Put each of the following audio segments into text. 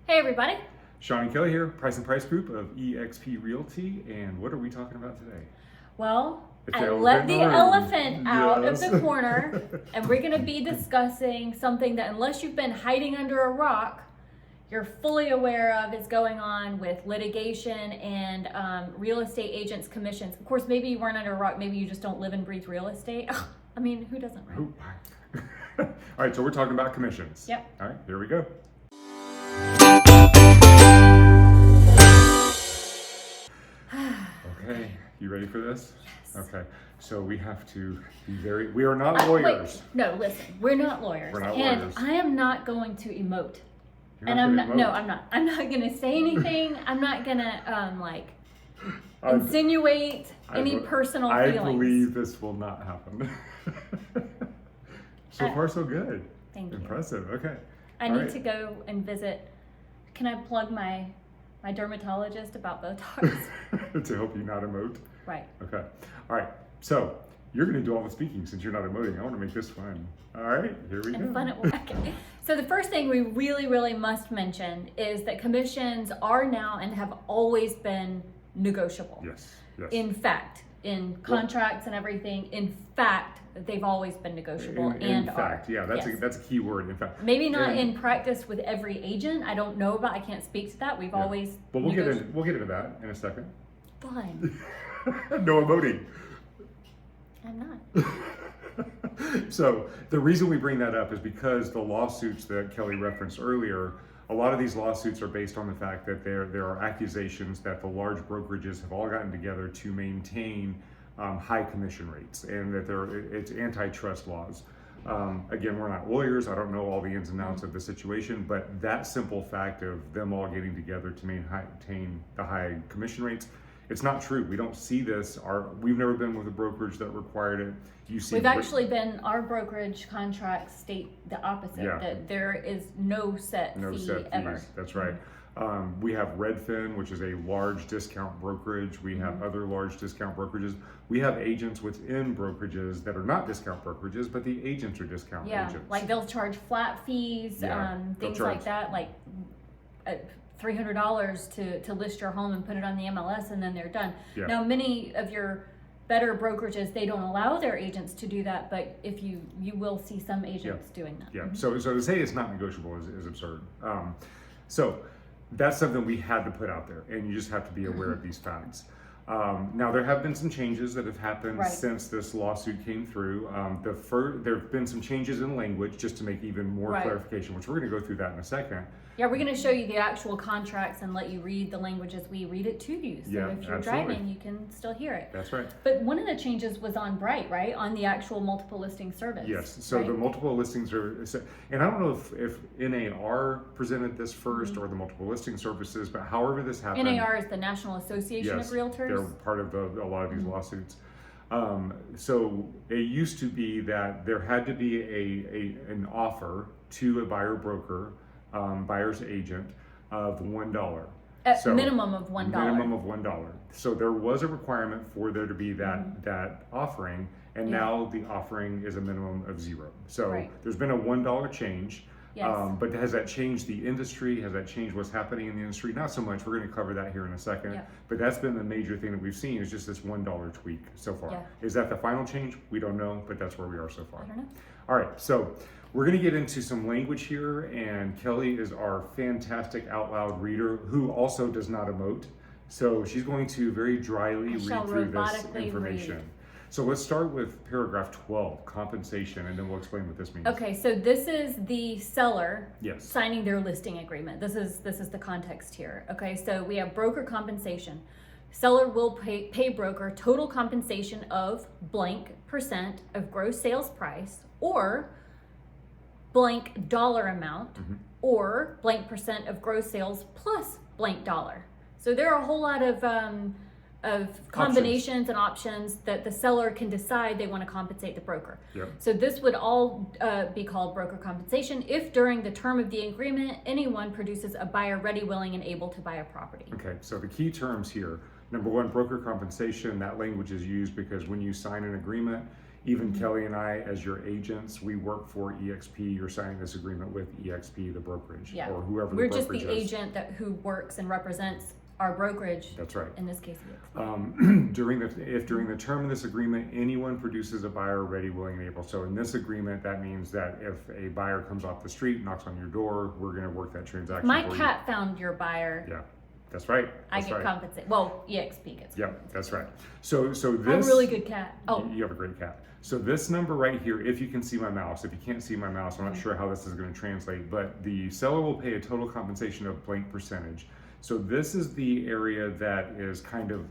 Hey everybody. Sean and Kelly here, Price and Price Group of eXp Realty, and what are we talking about today? Well, It's I the let the elephant out of Yes. the corner, and we're going to be discussing something that, unless you've been hiding under a rock, you're fully aware of is going on with litigation and real estate agents' commissions. Of course, maybe you weren't under a rock, maybe you just don't live and breathe real estate. I mean, who doesn't, right? All right, so we're talking about commissions. Yep. All right, here we go. Okay, you ready for this? Yes. Okay, so we have to be we are not lawyers. Wait, no, listen, we're not lawyers. We're not and lawyers. I am not going to emote. You're And not I'm gonna not, no, emote. I'm not. I'm not gonna say anything. I'm not gonna I- insinuate any be- personal I feelings. believe this will not happen. So I- far, so good. Thank you. Impressive. Okay. I All need right. to go and visit. Can I plug my dermatologist about Botox? To help you not emote. Right. Okay. All right. So you're going to do all the speaking since you're not emoting. I want to make this fun. All right. Here we And go. fun at work. So the first thing we really must mention is that commissions are now and have always been negotiable. Yes. Yes. In fact, in contracts and everything, in fact, they've always been negotiable in and fact, are. yeah, that's Yes. a key word. In fact, Maybe not And- in practice with every agent. I don't know about. I can't speak to that. We've Yeah. always. But we'll get into that in a second. Fun. No emoting. I'm not. So the reason we bring that up is because the lawsuits that Kelly referenced earlier, a lot of these lawsuits are based on the fact that there are accusations that the large brokerages have all gotten together to maintain high commission rates, and that it's antitrust laws. Again, we're not lawyers. I don't know all the ins and outs of the situation, but that simple fact of them all getting together to maintain the high commission rates, it's not true. We don't see this. We've never been with a brokerage that required it. You see, We've actually been. Our brokerage contracts state the opposite. Yeah. That there is no set no fee set fees. ever. That's right. We have Redfin, which is a large discount brokerage. We have Mm-hmm. other large discount brokerages. We have agents within brokerages that are not discount brokerages, but the agents are discount Yeah, agents. like they'll charge flat fees, Yeah, they'll things charge- like that, like $300 to list your home and put it on the MLS, and then they're done. Yeah. Now, many of your better brokerages, they don't allow their agents to do that, but if you will see some agents doing that. Yeah. So to say it's not negotiable is absurd. So that's something we had to put out there, and you just have to be aware of these facts. Now, there have been some changes that have happened Right. since this lawsuit came through. There have been some changes in language just to make even more Right. clarification, which we're going to go through that in a second. Yeah, we're going to show you the actual contracts and let you read the language as we read it to you. So Yeah, if you're absolutely. driving, you can still hear it. That's right. But one of the changes was on Bright, right? On the actual multiple listing service. Yes. So right? the multiple listings are, and I don't know if NAR presented this 1st Mm-hmm. or the multiple listing services, but however this happened. NAR is the National Association Yes, of Realtors. they're part of a lot of these lawsuits. So it used to be that there had to be an offer to a buyer broker, buyer's agent of $1. At So, minimum of $1. Minimum of $1. So there was a requirement for there to be that offering, and Yeah. now the offering is a minimum of 0. So Right. there's been a $1 change. Yes. But has that changed the industry? Has that changed what's happening in the industry? Not so much. We're going to cover that here in a second. Yeah. But that's been the major thing that we've seen is just this $1 tweak so far. Yeah. Is that the final change? We don't know, but that's where we are so far. I don't know. All right, so we're going to get into some language here, and Kelly is our fantastic out loud reader who also does not emote. So she's going to very dryly I shall read through this robotically information. read. So let's start with paragraph 12, compensation, and then we'll explain what this means. Okay, so this is the seller Yes. signing their listing agreement. This is the context here. Okay, so we have broker compensation. Seller will pay broker total compensation of blank % of gross sales price or blank dollar amount or blank % of gross sales plus blank dollar. So there are a whole lot of combinations and options that the seller can decide they want to compensate the broker. Yep. So this would all be called broker compensation if during the term of the agreement anyone produces a buyer ready, willing, and able to buy a property. Okay, so the key terms here, number one, broker compensation. That language is used because when you sign an agreement, Even Kelly and I, as your agents, we work for EXP. You're signing this agreement with EXP, the brokerage, Yeah. or whoever We're the just brokerage the is. agent who works and represents our brokerage. That's right. In this case, EXP. During the term of this agreement, anyone produces a buyer ready, willing, and able. So in this agreement, that means that if a buyer comes off the street, knocks on your door, we're going to work that transaction My for you. cat found your buyer. Yeah, that's right. I That's get right. compensated. Well, EXP gets Yeah, compensated. that's right. So this. I have a really good cat. Oh, You have a great cat. So this number right here, if you can see my mouse, if you can't see my mouse, I'm not sure how this is going to translate, but the seller will pay a total compensation of blank percentage. So this is the area that is kind of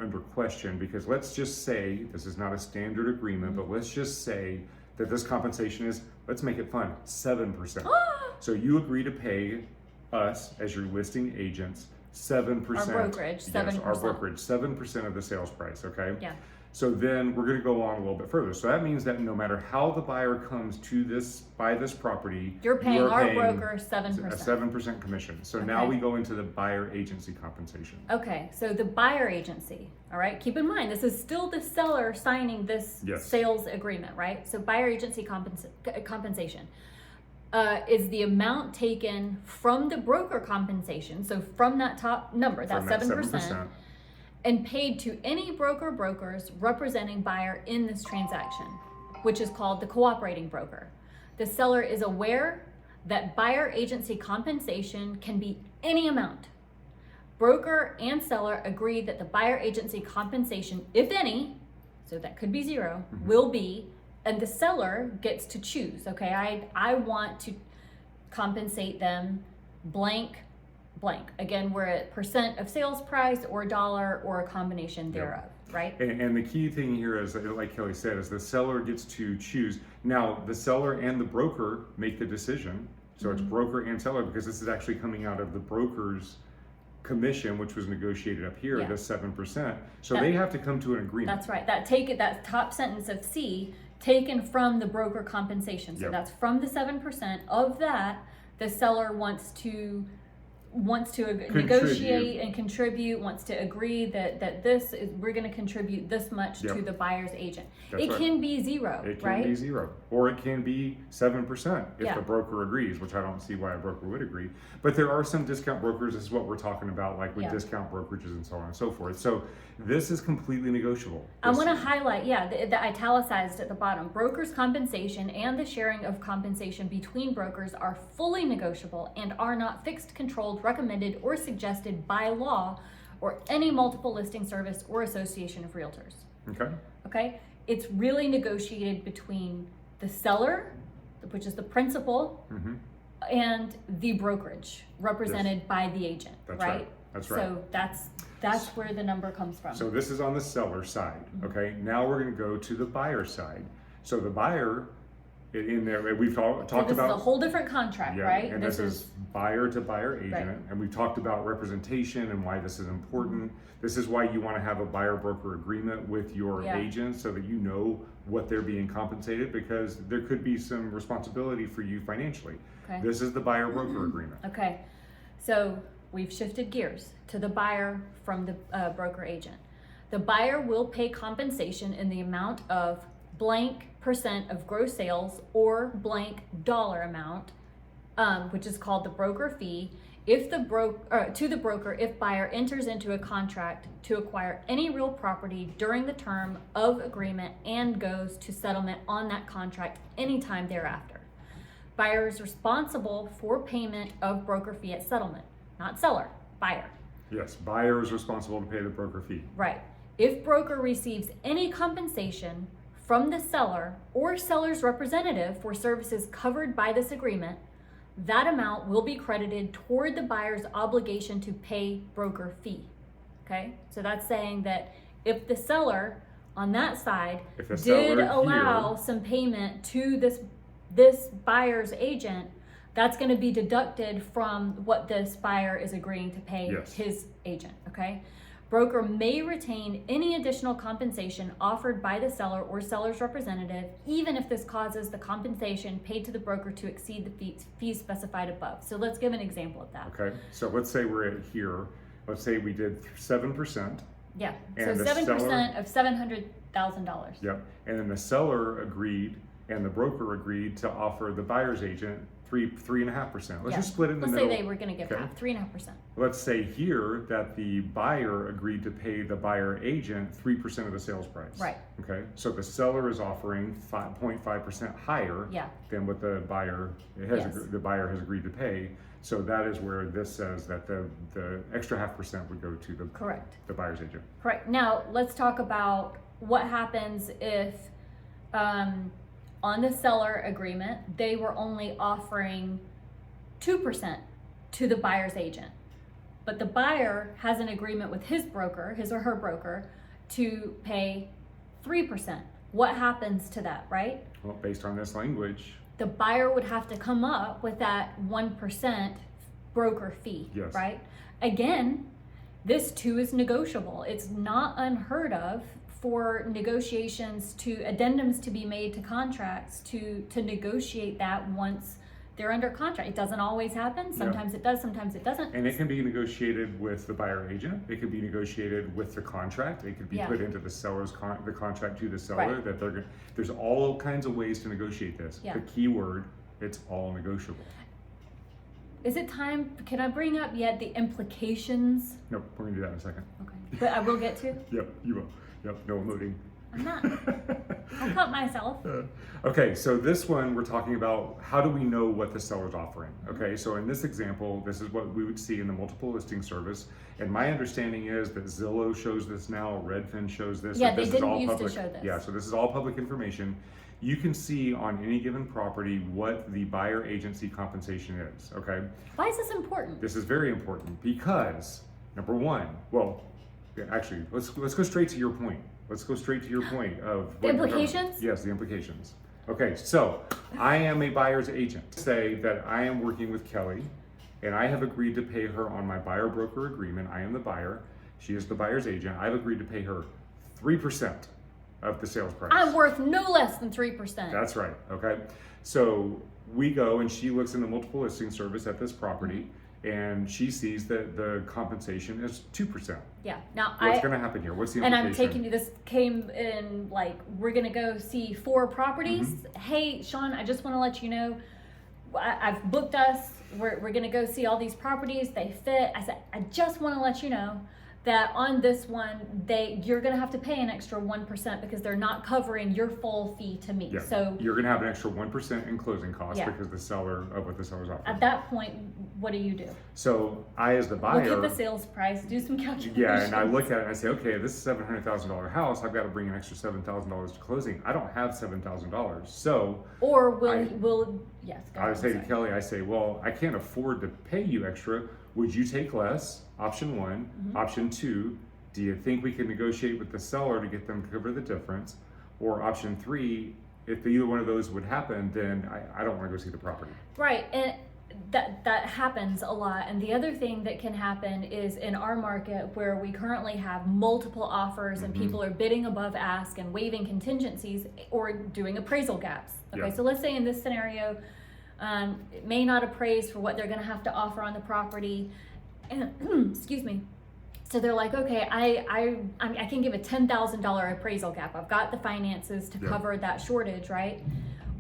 under question, because let's just say, this is not a standard agreement, but let's just say that this compensation is, let's make it fun, 7%. So you agree to pay us as your listing agents 7%. Our brokerage, 7%. Yes, our brokerage, 7% of the sales price, okay? yeah. So then we're going to go on a little bit further. So that means that no matter how the buyer comes to buy this property, You're paying you are our paying broker a 7%. 7% commission. So now Okay. we go into the buyer agency compensation. Okay, so the buyer agency, all right, keep in mind, this is still the seller signing this Yes. sales agreement, right? So buyer agency compensation is the amount taken from the broker compensation, so from that top number, that From that 7%, and paid to any brokers representing buyer in this transaction, which is called the cooperating broker. The seller is aware that buyer agency compensation can be any amount. Broker and seller agree that the buyer agency compensation, if any, so that could be 0, will be, and the seller gets to choose. Okay, I want to compensate them blank. Again, we're at percent of sales price or dollar or a combination thereof, right? And the key thing here is, like Kelly said, is the seller gets to choose. Now, the seller and the broker make the decision. So it's broker and seller, because this is actually coming out of the broker's commission, which was negotiated up here, Yeah. the 7%. So That- they have to come to an agreement. That's right. That top sentence of C, taken from the broker compensation. So Yep. that's from the 7%. Of that, the seller wants to negotiate and contribute, wants to agree that this is, we're going to contribute this much to Yep. the buyer's agent. That's It right. can be 0, It can right? be 0, or it can be 7% if Yeah. the broker agrees, which I don't see why a broker would agree. But there are some discount brokers, this is what we're talking about, like with Yeah. discount brokerages and so on and so forth. So this is completely negotiable. I This- want to highlight, the italicized at the bottom. Brokers' compensation and the sharing of compensation between brokers are fully negotiable and are not fixed, controlled, recommended, or suggested by law or any multiple listing service or association of realtors. Okay. Okay? It's really negotiated between the seller, which is the principal, Mm-hmm. and the brokerage represented by the agent, That's right? right. That's right. So that's where the number comes from. So this is on the seller side, okay? Now we're going to go to the buyer side. So the buyer, in there, we've talked So this about. is a whole different contract, Yeah, right? and this is buyer to buyer agent, Right. and we've talked about representation and why this is important. This is why you want to have a buyer broker agreement with your Yeah. agent, so that you know what they're being compensated, because there could be some responsibility for you financially. Okay. This is the buyer broker agreement. Okay, so we've shifted gears to the buyer from the broker agent. The buyer will pay compensation in the amount of blank percent of gross sales or blank dollar amount, which is called the broker fee, if to the broker if buyer enters into a contract to acquire any real property during the term of agreement and goes to settlement on that contract anytime thereafter. Buyer is responsible for payment of broker fee at settlement, not seller, buyer. Yes, buyer is responsible to pay the broker fee. Right. If broker receives any compensation from the seller or seller's representative for services covered by this agreement, that amount will be credited toward the buyer's obligation to pay broker fee. Okay? So that's saying that if the seller on that side If the did seller allow here- some payment to this buyer's agent, that's going to be deducted from what this buyer is agreeing to pay Yes. his agent, okay? Broker may retain any additional compensation offered by the seller or seller's representative, even if this causes the compensation paid to the broker to exceed the fees specified above. So let's give an example of that. Okay, so let's say we're at here. Let's say we did 7%. Yeah, so And the 7% seller- of 700, $100,000. Yep. And then the seller agreed and the broker agreed to offer the buyer's agent 3.5%. Let's just split it in the Let's middle. say they were going to give Okay. half, 3.5%. Let's say here that the buyer agreed to pay the buyer agent 3% of the sales price. Right. Okay. So the seller is offering 5.5% higher Yeah. than what the buyer Yes. the buyer has agreed to pay. So that is where this says that the extra 0.5% would go to Correct. the buyer's agent. Correct. Now let's talk about what happens if on the seller agreement they were only offering 2% to the buyer's agent, but the buyer has an agreement with his broker, his or her broker, to pay 3%. What happens to that, right? Well, based on this language, The buyer would have to come up with that 1% broker fee, Yes. right? Again, this too is negotiable. It's not unheard of for negotiations to addendums to be made to contracts to negotiate that once they're under contract. It doesn't always happen. Sometimes it does, sometimes it doesn't. and it can be negotiated with the buyer agent. It can be negotiated with the contract. It could be Yeah. put into the seller's the contract to the seller Right. that they're going. There's all kinds of ways to negotiate this. Yeah. The key word, it's all negotiable. Is it time? Can I bring up yet the implications? Nope, we're gonna do that in a second. Okay. But I will get to. Yep, you will. Yep, no emoting. I'm not. I caught myself. Okay, so this one we're talking about how do we know what the seller's offering? Okay, so in this example, this is what we would see in the multiple listing service. And my understanding is that Zillow shows this now, Redfin shows this. Yeah, that they this is didn't all used to public. show this. Yeah, so this is all public information. You can see on any given property what the buyer agency compensation is, okay? Why is this important? This is very important because number one, well, yeah, actually, let's go straight to your point. Let's go straight to your point of The what you're covering. implications? Yes, the implications. Okay, so I am a buyer's agent. Say that I am working with Kelly and I have agreed to pay her on my buyer broker agreement. I am the buyer. She is the buyer's agent. I've agreed to pay her 3% of the sales price. I'm worth no less than 3%. That's right. Okay. So we go and she looks in the multiple listing service at this property and she sees that the compensation is 2%. Yeah. Now What's going to happen here? What's the and implication? I'm taking you, this came in like, we're going to go see 4 properties. Mm-hmm. Hey, Sean, I just want to let you know, I've booked us. We're going to go see all these properties. They fit. I said, I just want to let you know that on this one, you're going to have to pay an extra 1% because they're not covering your full fee to me. Yeah. So you're going to have an extra 1% in closing costs Yeah. because of what the seller's offering. at that point, what do? So I, as the buyer, Look at the sales price, do some calculations. yeah, and I look at it and I say, okay, this is $700,000 house. I've got to bring an extra $7,000 to closing. I don't have $7,000, so Or will I- yes. Go I would ahead, say to sorry. Kelly, I say, well, I can't afford to pay you extra. Would you take less? Option one. Mm-hmm. Option two, do you think we can negotiate with the seller to get them to cover the difference? Or option three, if either one of those would happen, then I don't want to go see the property. Right, and that happens a lot. And the other thing that can happen is in our market where we currently have multiple offers and Mhm. people are bidding above ask and waiving contingencies or doing appraisal gaps. Okay, Yeah. so let's say in this scenario, it may not appraise for what they're going to have to offer on the property, and excuse me. So they're like, okay, I can give a $10,000 appraisal gap. I've got the finances to Yeah. cover that shortage, right?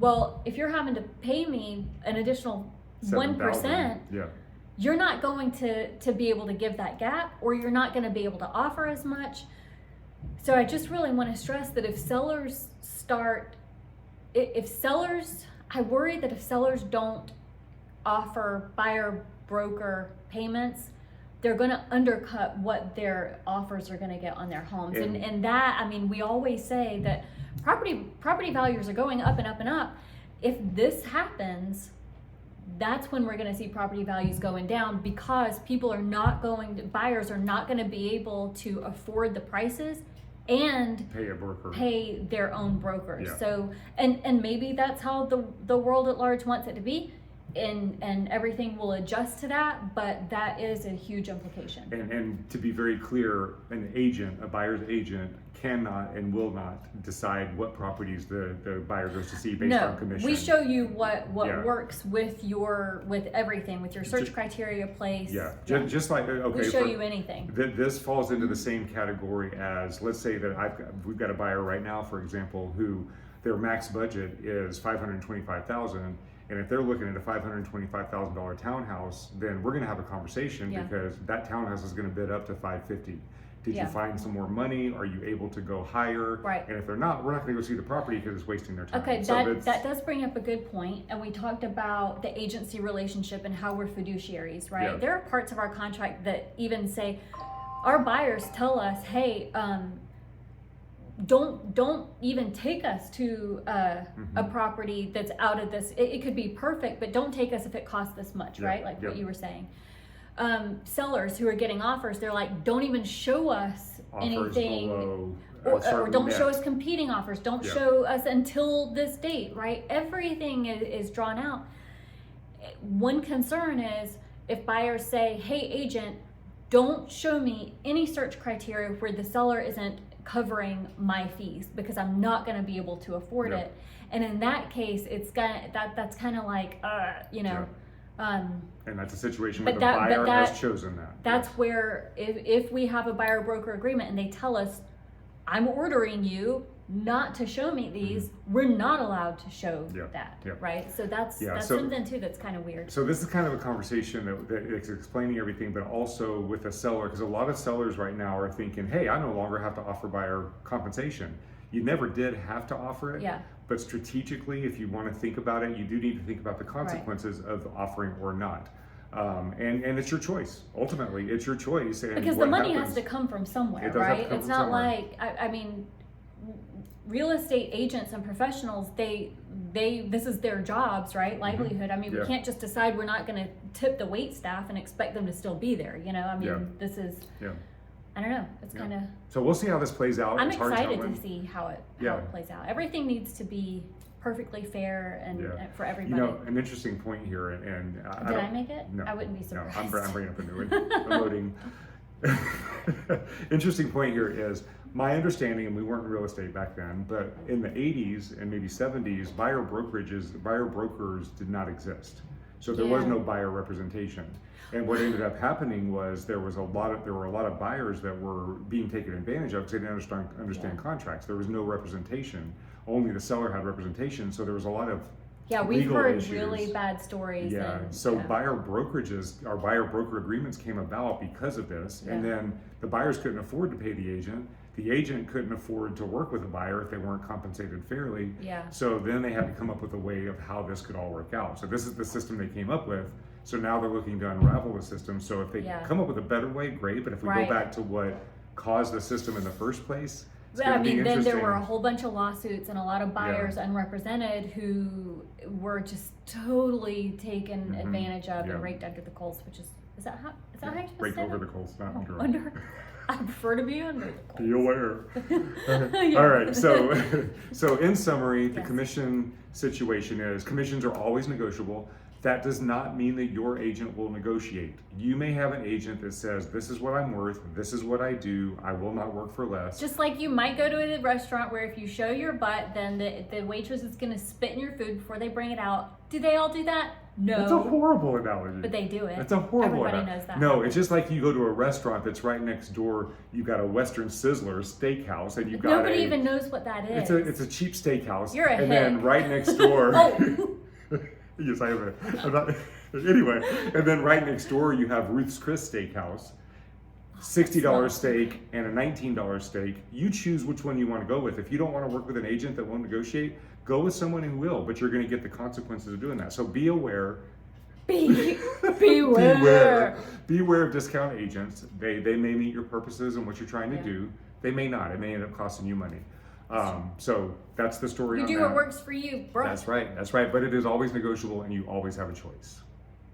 Well, if you're having to pay me an additional 1%, Yeah. you're not going to be able to give that gap, or you're not going to be able to offer as much. So I just really want to stress that if sellers I worry that if sellers don't offer buyer broker payments, they're going to undercut what their offers are going to get on their homes. And that, I mean, we always say that property values are going up and up and up. If this happens, that's when we're going to see property values going down because buyers are not going to be able to afford the prices and Pay a broker. pay their own brokers. Yeah. So, and maybe that's how the world at large wants it to be. and everything will adjust to that, but that is a huge implication. And to be very clear, a buyer's agent cannot and will not decide what properties the buyer goes to see based on commission. We show you what Yeah. works with everything, with your search criteria placed. Yeah, just like, okay. We show you anything. This falls into the same category as, let's say that we've got a buyer right now, for example, who their max budget is $525,000. And if they're looking at a $525,000 townhouse, then we're going to have a conversation Yeah. because that townhouse is going to bid up to $550,000. Did Yeah. you find some more money? Are you able to go higher? Right. And if they're not, we're not going to go see the property because it's wasting their time. Okay, So that does bring up a good point, and we talked about the agency relationship and how we're fiduciaries, right? Yeah. There are parts of our contract that even say, our buyers tell us, hey, don't even take us to a property that's out of this. It could be perfect, but don't take us if it costs this much, Yeah, right? Like yeah. what you were saying. Sellers who are getting offers, they're like, don't even show us offers anything. below Or certain don't net. show us competing offers. Don't Yeah. show us until this date, right? Everything is drawn out. One concern is if buyers say, hey, agent, don't show me any search criteria where the seller isn't covering my fees because I'm not going to be able to afford Yeah. it. And in that case, it's gonna that's kind of like, you know. And that's a situation But where the buyer that- has chosen that. That's where if we have a buyer broker agreement and they tell us, I'm ordering you not to show me these, we're not allowed to show Yeah, that, yeah. right? So that's So- something too that's kind of weird. So this is kind of a conversation that is explaining everything, but also with a seller, because a lot of sellers right now are thinking, hey, I no longer have to offer buyer compensation. You never did have to offer it, Yeah. but strategically, if you want to think about it, you do need to think about the consequences of offering or not. And it's your choice. Ultimately, it's your choice. And Because the what money happens- has to come from somewhere, It does have to right? come It's from not somewhere. like I mean, real estate agents and professionals, they this is their jobs, right? Livelihood. I mean, Yeah. we can't just decide we're not going to tip the wait staff and expect them to still be there. You know, I mean, Yeah. this is Yeah. I don't know. It's Yeah. kind of. So we'll see how this plays out. I'm It's hard excited telling. to see how it Yeah. plays out. Everything needs to be perfectly fair and Yeah. for You everybody. know, an interesting point here, and Did I make it? No, I wouldn't be no, surprised. I'm bringing up a new one. I'm loading. Interesting point here is my understanding, and we weren't in real estate back then, but in the 80s and maybe 70s, buyer brokers did not exist. So there was Yeah. no buyer representation. And what ended up happening was there were a lot of buyers that were being taken advantage of because they didn't understand Yeah. contracts. There was no representation. Only the seller had representation. So there was a lot of Yeah, we've legal heard issues. really bad stories. Yeah, and, so yeah. buyer brokerages, our buyer broker agreements came about because of this. And Yeah. then the buyers couldn't afford to pay the agent. The agent couldn't afford to work with a buyer if they weren't compensated fairly. Yeah. So then they had to come up with a way of how this could all work out. So this is the system they came up with. So now they're looking to unravel the system. So if they Yeah. come up with a better way, great. But if we Right. go back to what caused the system in the first place, it's But, going I to be mean, then interesting. there were a whole bunch of lawsuits and a lot of buyers unrepresented who were just totally taken Mhm. advantage of Yeah. and raked under the coals, which is that how you're supposed to Break say over that? the coals, not under. Under. I prefer to be under the coals. Be aware. Yeah. All right, so in summary, the Yes. commission situation is commissions are always negotiable. That does not mean that your agent will negotiate. You may have an agent that says, this is what I'm worth, this is what I do, I will not work for less. Just like you might go to a restaurant where if you show your butt, then the waitress is going to spit in your food before they bring it out. Do they all do that? No. That's a horrible analogy. But they do it. That's a horrible Everybody analogy. knows that. No, it's just like you go to a restaurant that's right next door, you've got a Western Sizzler steakhouse, and you've got Nobody even knows what that is. It's a cheap steakhouse. You're a And then hick. right next door. Oh. Yes, I am. I'm not, anyway, and then right next door you have Ruth's Chris Steakhouse, $60 steak and a $19 steak. You choose which one you want to go with. If you don't want to work with an agent that won't negotiate, go with someone who will. But you're going to get the consequences of doing that. So be aware. Beware. Beware of discount agents. They may meet your purposes and what you're trying to Yeah. do. They may not. It may end up costing you money. So that's the story You on do that. what works for you, bro. That's right. That's right. But it is always negotiable, and you always have a choice.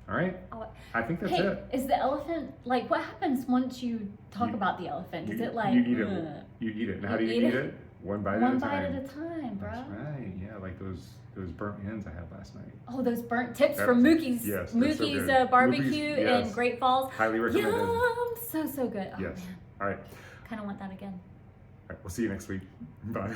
All right. Oh, I think that's hey, it. is the elephant what happens once you talk You- about the elephant? Is You- it like you eat it? ugh? You eat it. And how You do you eat eat it? it? One bite One at a bite time. at a time, bro. That's right. Yeah, like those burnt ends I had last night. Oh, those burnt tips That's- from Mookie's, yes, they're so Mookie's good. barbecue Mookie's, yes. in Great Falls. Highly recommended. Yum! So good. Oh, Yes. man. All right. Kind of want that again. All right. We'll see you next week. Bye.